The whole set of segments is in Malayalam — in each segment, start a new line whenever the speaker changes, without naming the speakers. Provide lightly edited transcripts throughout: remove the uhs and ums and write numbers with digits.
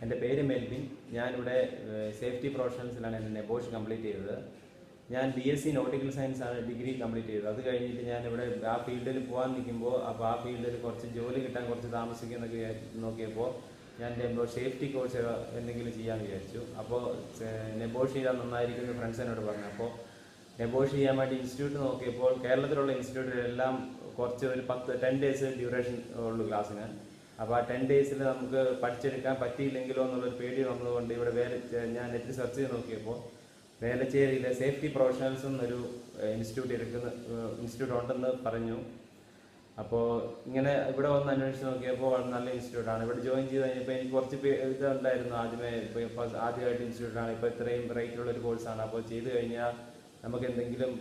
എൻ്റെ പേര് മെൽവിൻ. ഞാനിവിടെ സേഫ്റ്റി പ്രൊഫഷണൽസിലാണ് എൻ്റെ നെബോഷ് കംപ്ലീറ്റ് ചെയ്തത്. ഞാൻ BSc നോട്ടിക്കൽ സയൻസ് ആണ് ഡിഗ്രി കംപ്ലീറ്റ് ചെയ്തത്. അത് കഴിഞ്ഞിട്ട് ഞാനിവിടെ ആ ഫീൽഡിൽ പോകാൻ നിൽക്കുമ്പോൾ അപ്പോൾ ആ ഫീൽഡിൽ കുറച്ച് ജോലി കിട്ടാൻ കുറച്ച് താമസിക്കുന്നൊക്കെ നോക്കിയപ്പോൾ ഞാൻ സേഫ്റ്റി കോഴ്സ് എന്തെങ്കിലും ചെയ്യാമെന്ന് വിചാരിച്ചു. അപ്പോൾ നെബോഷ് ചെയ്താൽ നന്നായിരിക്കും ഫ്രണ്ട്സ് എന്നോട് പറഞ്ഞു. അപ്പോൾ നെബോഷ് ചെയ്യാൻ വേണ്ടി ഇൻസ്റ്റിറ്റ്യൂട്ട് നോക്കിയപ്പോൾ കേരളത്തിലുള്ള ഇൻസ്റ്റിറ്റ്യൂട്ടിലെല്ലാം കുറച്ച് ഒരു 10 ഡേയ്സ് ഡ്യൂറേഷൻ ഉള്ളൂ ക്ലാസ്സിന്. അപ്പോൾ ആ 10 ഡേയ്സിൽ നമുക്ക് പഠിച്ചെടുക്കാൻ പറ്റിയില്ലെങ്കിലോ എന്നുള്ളൊരു പേടി വന്നതുകൊണ്ട് ഇവിടെ ഞാൻ നെറ്റ് സെർച്ച് ചെയ്ത് നോക്കിയപ്പോൾ വേലച്ചേരിയിലെ സേഫ്റ്റി പ്രൊഫഷണൽസ് എന്നൊരു ഇൻസ്റ്റിറ്റ്യൂട്ട് ഉണ്ടെന്ന് പറഞ്ഞു. അപ്പോൾ ഇങ്ങനെ ഇവിടെ വന്ന് അന്വേഷിച്ച് നോക്കിയപ്പോൾ വളരെ നല്ല ഇൻസ്റ്റിറ്റ്യൂട്ടാണ്. ഇവിടെ ജോയിൻ ചെയ്ത് കഴിഞ്ഞപ്പോൾ എനിക്ക് കുറച്ച് ഇതുണ്ടായിരുന്നു. ആദ്യമായിട്ട് ഇൻസ്റ്റിറ്റ്യൂട്ടാണ്, ഇപ്പോൾ ഇത്രയും റേറ്റുള്ളൊരു കോഴ്സാണ്. അപ്പോൾ ചെയ്ത് കഴിഞ്ഞാൽ നമുക്ക് എന്തെങ്കിലും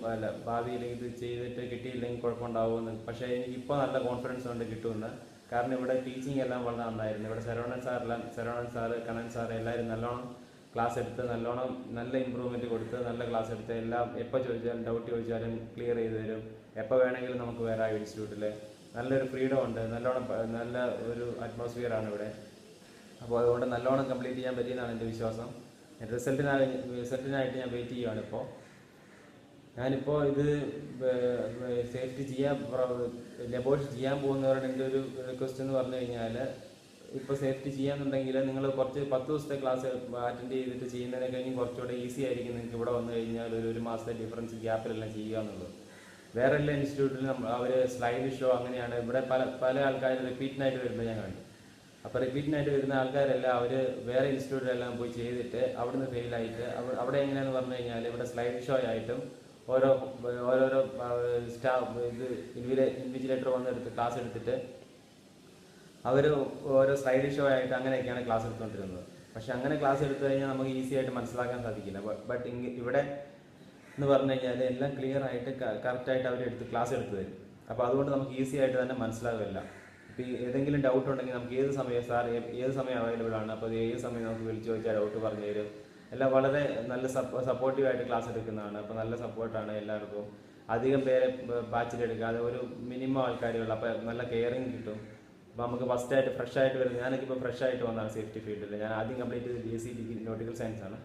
ഭാവിയിൽ ഇത് ചെയ്തിട്ട് കിട്ടിയില്ലെങ്കിൽ കുഴപ്പമുണ്ടാവുമെന്ന്. പക്ഷേ എനിക്കിപ്പോൾ നല്ല കോൺഫിഡൻസ് ഉണ്ട് കിട്ടുമെന്ന്. കാരണം ഇവിടെ ടീച്ചിങ് എല്ലാം വളരെ നന്നായിരുന്നു. ഇവിടെ ശരവണൻ സാറ്, കണ്ണൻ സാറ് എല്ലാവരും നല്ലോണം ക്ലാസ് എടുത്ത് നല്ല ഇമ്പ്രൂവ്മെൻറ്റ് കൊടുത്ത് നല്ല ക്ലാസ് എടുത്ത് എല്ലാം എപ്പോൾ ചോദിച്ചാലും ഡൗട്ട് ചോദിച്ചാലും ക്ലിയർ ചെയ്ത് തരും. എപ്പോൾ വേണമെങ്കിലും നമുക്ക് വരാം. ഇൻസ്റ്റിറ്റ്യൂട്ടിൽ നല്ലൊരു ഫ്രീഡം ഉണ്ട്, നല്ല ഒരു അറ്റ്മോസ്ഫിയറാണ് ഇവിടെ. അപ്പോൾ അതുകൊണ്ട് നല്ലോണം കംപ്ലീറ്റ് ചെയ്യാൻ പറ്റിയെന്നാണ് എൻ്റെ വിശ്വാസം. റിസൾട്ടിനായിട്ട് ഞാൻ വെയിറ്റ് ചെയ്യുകയാണ്. ഞാനിപ്പോൾ ഇത് സേഫ്റ്റി ലെബോറട്ടറി ചെയ്യാൻ പോകുന്നവരുടെ എൻ്റെ ഒരു റിക്വസ്റ്റ് എന്ന് പറഞ്ഞു കഴിഞ്ഞാൽ, ഇപ്പോൾ സേഫ്റ്റി ചെയ്യാന്നുണ്ടെങ്കിൽ നിങ്ങൾ കുറച്ച് 10 ദിവസത്തെ ക്ലാസ് അറ്റൻഡ് ചെയ്തിട്ട് ചെയ്യുന്നതിനെ കഴിഞ്ഞ് കുറച്ചുകൂടെ ഈസി ആയിരിക്കും നിങ്ങൾക്ക് ഇവിടെ വന്നു കഴിഞ്ഞാൽ ഒരു മാസത്തെ ഡിഫറൻസ് ഗ്യാപ്പിലെല്ലാം ചെയ്യുക എന്നുള്ളത്. വേറെ എല്ലാ ഇൻസ്റ്റിറ്റ്യൂട്ടിലും അവർ സ്ലൈഡ് ഷോ അങ്ങനെയാണ്. ഇവിടെ പല ആൾക്കാർ റിപ്പീറ്റിനായിട്ട് വരുമ്പോൾ ഞാൻ കണ്ടു. അപ്പോൾ റിപ്പീറ്റിനായിട്ട് വരുന്ന ആൾക്കാരെല്ലാം അവർ വേറെ ഇൻസ്റ്റിറ്റ്യൂട്ടിലെല്ലാം പോയി ചെയ്തിട്ട് അവിടുന്ന് ഫെയിലായിട്ട് അവിടെ എങ്ങനെയാണെന്ന് പറഞ്ഞു കഴിഞ്ഞാൽ ഇവിടെ സ്ലൈഡ് ഷോ ആയിട്ടും ഓരോരോ സ്റ്റാഫ് ഇൻവിജിലേറ്റർ വന്നെടുത്ത് ക്ലാസ് എടുത്തിട്ട് അവർ ഓരോ സ്ലൈഡ് ഷോ ആയിട്ട് അങ്ങനെയൊക്കെയാണ് ക്ലാസ് എടുത്തുകൊണ്ടിരുന്നത്. പക്ഷെ അങ്ങനെ ക്ലാസ് എടുത്തു കഴിഞ്ഞാൽ നമുക്ക് ഈസി ആയിട്ട് മനസ്സിലാക്കാൻ സാധിക്കില്ല. ബട്ട് ഇവിടെ എന്ന് പറഞ്ഞു കഴിഞ്ഞാൽ എല്ലാം ക്ലിയർ ആയിട്ട് കറക്റ്റായിട്ട് അവർ ക്ലാസ് എടുത്തു തരും. അപ്പോൾ അതുകൊണ്ട് നമുക്ക് ഈസി ആയിട്ട് തന്നെ മനസ്സിലാവില്ല. ഇപ്പോൾ ഏതെങ്കിലും ഡൗട്ട് ഉണ്ടെങ്കിൽ നമുക്ക് ഏത് സമയം അവൈലബിൾ ആണ്, അപ്പോൾ ഏത് സമയം നമുക്ക് വിളിച്ചു ചോദിച്ചാൽ ഡൗട്ട് പറഞ്ഞു തരും. എല്ലാം വളരെ നല്ല സപ്പോർട്ടീവായിട്ട് ക്ലാസ് എടുക്കുന്നതാണ്. അപ്പോൾ നല്ല സപ്പോർട്ടാണ് എല്ലാവർക്കും. അധികം പേരെ ബാച്ചിലെടുക്കാതെ ഒരു മിനിമം ആൾക്കാരുള്ള അപ്പോൾ നല്ല കെയറിങ് കിട്ടും. അപ്പോൾ നമുക്ക് ഫ്രഷ് ആയിട്ട് വരുന്നത്, ഞാനൊക്കെ ഫ്രഷ് ആയിട്ട് വന്നതാണ് സേഫ്റ്റി ഫീൽഡിൽ. ഞാൻ ആദ്യം കംപ്ലീറ്റ് ചെയ്ത് BSc ഡിഗ്രി നോട്ടിക്കൽ സയൻസ് ആണ്.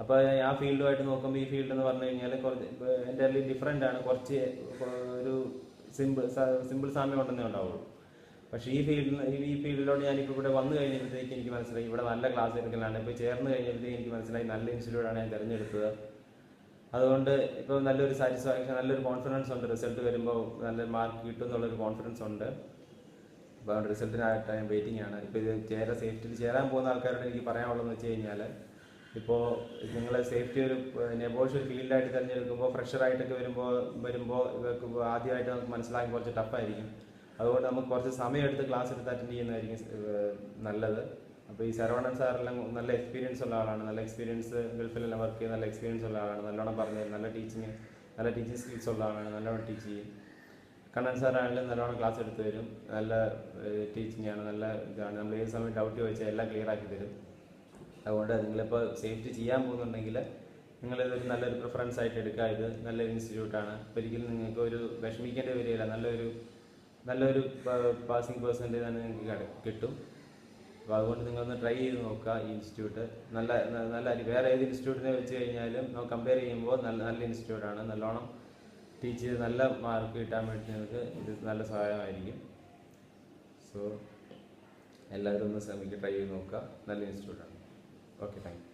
അപ്പോൾ ആ ഫീൽഡുമായിട്ട് നോക്കുമ്പോൾ ഈ ഫീൽഡ് എന്ന് പറഞ്ഞു കഴിഞ്ഞാൽ കുറച്ച് എൻ്റെ ഡിഫറെൻ്റ് ആണ്. കുറച്ച് ഒരു സിമ്പിൾ സാമ്യം ഉണ്ടെന്നേ ഉണ്ടാവുള്ളൂ. പക്ഷേ ഈ ഫീൽഡിലോട്ട് ഞാനിപ്പോൾ ഇവിടെ വന്നു കഴിഞ്ഞപ്പോഴത്തേക്ക് എനിക്ക് മനസ്സിലായി ഇവിടെ നല്ല ക്ലാസ് എടുക്കലാണ്. ഇപ്പോൾ ചേർന്ന് കഴിഞ്ഞപ്പോഴത്തേക്ക് എനിക്ക് മനസ്സിലായി നല്ല ഇൻസ്റ്റിറ്റ്യൂട്ടാണ് ഞാൻ തിരഞ്ഞെടുത്തത്. അതുകൊണ്ട് ഇപ്പോൾ നല്ലൊരു സാറ്റിസ്ഫാക്ഷൻ, നല്ലൊരു കോൺഫിഡൻസ് ഉണ്ട്. റിസൾട്ട് വരുമ്പോൾ നല്ല മാർക്ക് കിട്ടും എന്നുള്ളൊരു കോൺഫിഡൻസ് ഉണ്ട്. അപ്പോൾ അതുകൊണ്ട് റിസൾട്ടിനായിട്ട് ഞാൻ വെയിറ്റിംഗ് ആണ്. ഇപ്പോൾ ഇത് സേഫ്റ്റിയിൽ ചേരാൻ പോകുന്ന ആൾക്കാരോട് എനിക്ക് പറയാനുള്ളതെന്ന് വെച്ച് കഴിഞ്ഞാൽ, ഇപ്പോൾ നിങ്ങൾ സേഫ്റ്റി ഒരു നെബോഷ് ഒരു ഫീൽഡായിട്ട് തിരഞ്ഞെടുക്കുമ്പോൾ ഫ്രഷറായിട്ടൊക്കെ വരുമ്പോൾ ഇവർക്ക് ആദ്യമായിട്ട് നമുക്ക് മനസ്സിലാക്കി കുറച്ച് ടഫായിരിക്കും. അതുകൊണ്ട് നമുക്ക് കുറച്ച് സമയമെടുത്ത് ക്ലാസ് എടുത്ത് അറ്റൻഡ് ചെയ്യുന്നതായിരിക്കും നല്ലത്. അപ്പോൾ ഈ ശരവണൻ സാറെല്ലാം നല്ല എക്സ്പീരിയൻസ് ഉള്ള ആളാണ്. നല്ല എക്സ്പീരിയൻസ് ഗൾഫിലെല്ലാം വർക്ക് ചെയ്ത് നല്ല എക്സ്പീരിയൻസ് ഉള്ള ആളാണ്. നല്ലോണം പറഞ്ഞു തരും. നല്ല ടീച്ചിങ് സ്കിൽസ് ഉള്ള ആളാണ്. നല്ലോണം ടീച്ച് ചെയ്യും. കണ്ണൻ സാറാണെങ്കിലും നല്ലോണം ക്ലാസ് എടുത്ത് തരും. നല്ല ടീച്ചിങ് ആണ്, നല്ല ഇതാണ്. നമ്മൾ ഏത് സമയം ഡൗട്ട് ചോദിച്ചാൽ എല്ലാം ക്ലിയർ ആക്കി തരും. അതുകൊണ്ട് നിങ്ങളിപ്പോൾ സേഫ്റ്റി ചെയ്യാൻ പോകുന്നുണ്ടെങ്കിൽ നിങ്ങളിതൊരു നല്ലൊരു പ്രിഫറൻസ് ആയിട്ട് എടുക്കുക. ഇത് നല്ലൊരു ഇൻസ്റ്റിറ്റ്യൂട്ടാണ്. ഒരിക്കലും നിങ്ങൾക്ക് ഒരു വിഷമിക്കേണ്ടി വരികയില്ല. നല്ലൊരു പാസിംഗ് പെർസെൻറ്റേജ് തന്നെ നിങ്ങൾക്ക് കിട്ടും. അപ്പോൾ അതുകൊണ്ട് നിങ്ങളൊന്ന് ട്രൈ ചെയ്ത് നോക്കുക. ഈ ഇൻസ്റ്റിറ്റ്യൂട്ട് നല്ല വേറെ ഏത് ഇൻസ്റ്റിറ്റ്യൂട്ടിനെ വെച്ച് കഴിഞ്ഞാലും നമുക്ക് കമ്പയർ ചെയ്യുമ്പോൾ നല്ല ഇൻസ്റ്റിറ്റ്യൂട്ടാണ്. നല്ലോണം ടീച്ച് ചെയ്ത് നല്ല മാർക്ക് കിട്ടാൻ വേണ്ടി നിങ്ങൾക്ക് ഇത് നല്ല സഹായമായിരിക്കും. സോ എല്ലാവരും ഒന്ന് ശ്രമിക്കുക, ട്രൈ ചെയ്ത് നോക്കുക. നല്ല ഇൻസ്റ്റിറ്റ്യൂട്ടാണ്. Okay, thank you.